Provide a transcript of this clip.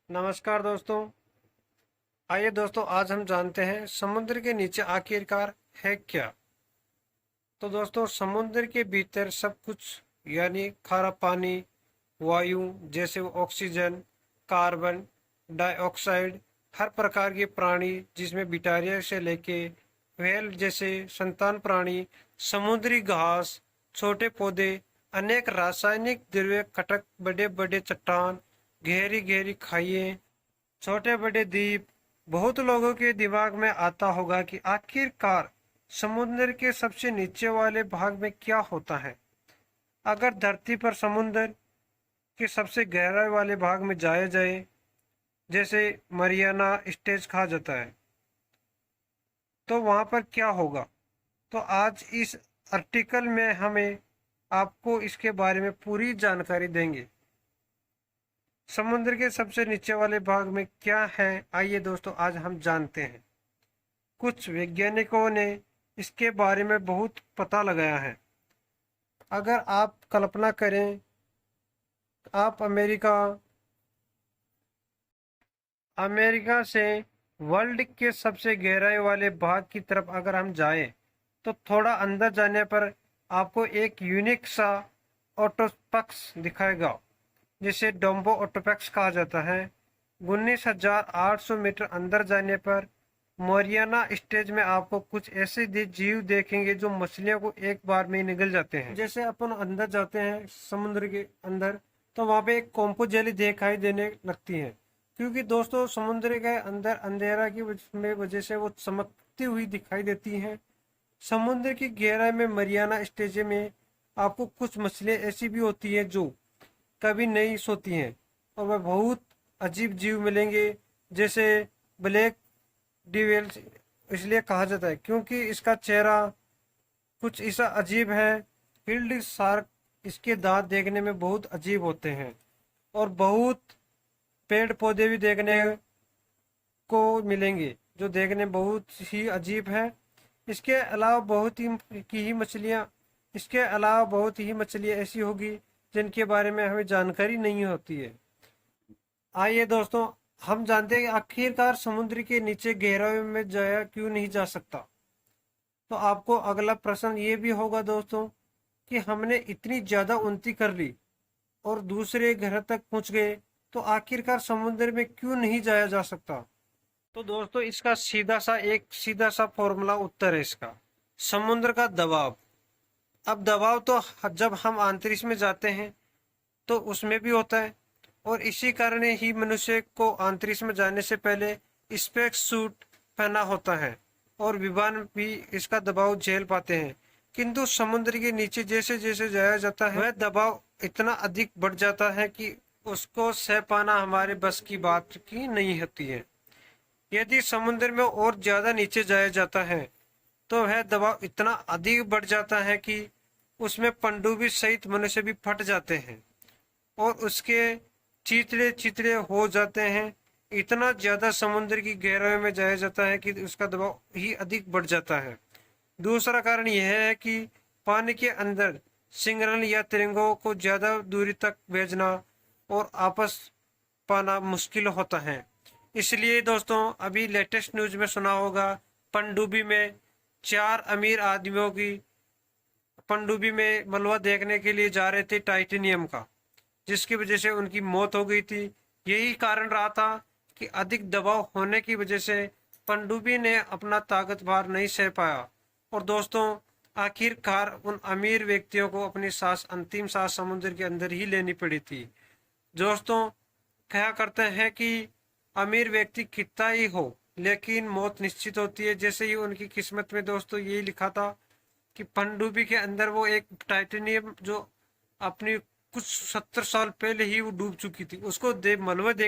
नमस्कार दोस्तों। आइए दोस्तों, आज हम जानते हैं समुद्र के नीचे आखिरकार है क्या। तो दोस्तों, समुद्र के भीतर सब कुछ यानी खारा पानी, वायु जैसे ऑक्सीजन, कार्बन डाइऑक्साइड, हर प्रकार के प्राणी जिसमें बिटारिया से लेके व्हेल जैसे संतान प्राणी, समुद्री घास, छोटे पौधे, अनेक रासायनिक द्रव्य, कटक, बड़े बड़े चट्टान, गहरी गहरी खाइए, छोटे बड़े द्वीप। बहुत लोगों के दिमाग में आता होगा कि आखिरकार समुद्र के सबसे नीचे वाले भाग में क्या होता है। अगर धरती पर समुद्र के सबसे गहराई वाले भाग में जाया जाए, जैसे मरियाना स्टेज कहा जाता है, तो वहां पर क्या होगा। तो आज इस आर्टिकल में हमें आपको इसके बारे में पूरी जानकारी देंगे। समुद्र के सबसे नीचे वाले भाग में क्या है, आइए दोस्तों आज हम जानते हैं। कुछ वैज्ञानिकों ने इसके बारे में बहुत पता लगाया है। अगर आप कल्पना करें, आप अमेरिका से वर्ल्ड के सबसे गहराई वाले भाग की तरफ अगर हम जाएं, तो थोड़ा अंदर जाने पर आपको एक यूनिक सा ऑटोपक्स दिखाएगा, जिसे डोम्बो ऑटोपैक्स कहा जाता है। 19,800 मीटर अंदर जाने पर मोरियाना स्टेज में आपको कुछ ऐसे जीव देखेंगे जो मछलियों को एक बार में ही निगल जाते हैं। जैसे अपन अंदर जाते हैं समुद्र के अंदर, तो वहां पे एक कोम्पो जेली दिखाई देने लगती है, क्योंकि दोस्तों समुद्र के अंदर अंधेरा की वजह से वो चमकती हुई दिखाई देती हैं। समुद्र की गहराई में मरियाना स्टेज में आपको कुछ मछलियां ऐसी भी होती है जो कभी नहीं सोती हैं, और वह बहुत अजीब जीव मिलेंगे, जैसे ब्लैक डिवेल्स। इसलिए कहा जाता है क्योंकि इसका चेहरा कुछ ऐसा अजीब है। फील्ड शार्क, इसके दांत देखने में बहुत अजीब होते हैं, और बहुत पेड़ पौधे भी देखने को मिलेंगे जो देखने बहुत ही अजीब है। इसके अलावा बहुत ही मछलियां ऐसी होगी जिनके बारे में हमें जानकारी नहीं होती है। आइए दोस्तों, हम जानते हैं कि आखिरकार समुद्र के नीचे गहराई में जाया क्यों नहीं जा सकता। तो आपको अगला प्रश्न ये भी होगा दोस्तों कि हमने इतनी ज्यादा उन्नति कर ली और दूसरे ग्रह तक पहुंच गए, तो आखिरकार समुद्र में क्यों नहीं जाया जा सकता। तो दोस्तों, इसका सीधा सा फॉर्मूला उत्तर है इसका, समुद्र का दबाव। अब दबाव तो जब हम अंतरिक्ष में जाते हैं तो उसमें भी होता है, और इसी कारण ही मनुष्य को अंतरिक्ष में जाने से पहले स्पेस सूट पहना होता है, और विमान भी इसका दबाव झेल पाते हैं। किंतु समुद्र के नीचे जैसे जैसे जाया जाता है, वह दबाव इतना अधिक बढ़ जाता है कि उसको सह पाना हमारे बस की बात की नहीं होती है। यदि समुद्र में और ज्यादा नीचे जाया जाता है तो वह दबाव इतना अधिक बढ़ जाता है कि उसमें पनडुब्बी सहित मनुष्य भी फट जाते हैं और उसके चितड़े चितड़े हो जाते हैं। इतना ज्यादा समुद्र की गहराई में जाया जाता है कि उसका दबाव ही अधिक बढ़ जाता है। दूसरा कारण यह है कि पानी के अंदर सिग्नल या तरंगों को ज्यादा दूरी तक भेजना और आपस पाना मुश्किल होता है। इसलिए दोस्तों, अभी लेटेस्ट न्यूज में सुना होगा, पनडुब्बी में 4 अमीर आदमियों की पनडुब्बी में मलबा देखने के लिए जा रहे थे टाइटेनियम का, जिसकी वजह से उनकी मौत हो गई थी। यही कारण रहा था कि अधिक दबाव होने की वजह से पनडुब्बी ने अपना ताकत भार नहीं सह पाया, और दोस्तों आखिरकार उन अमीर व्यक्तियों को अपनी अंतिम सांस समुद्र के अंदर ही लेनी पड़ी थी। दोस्तों, क्या करते हैं कि अमीर व्यक्ति कितना ही हो, लेकिन मौत निश्चित होती है। जैसे ही उनकी किस्मत में दोस्तों यही लिखा था कि पनडुब्बी के अंदर वो एक टाइटेनियम जो अपनी कुछ 70 साल पहले ही वो डूब चुकी थी, उसको मलबे देख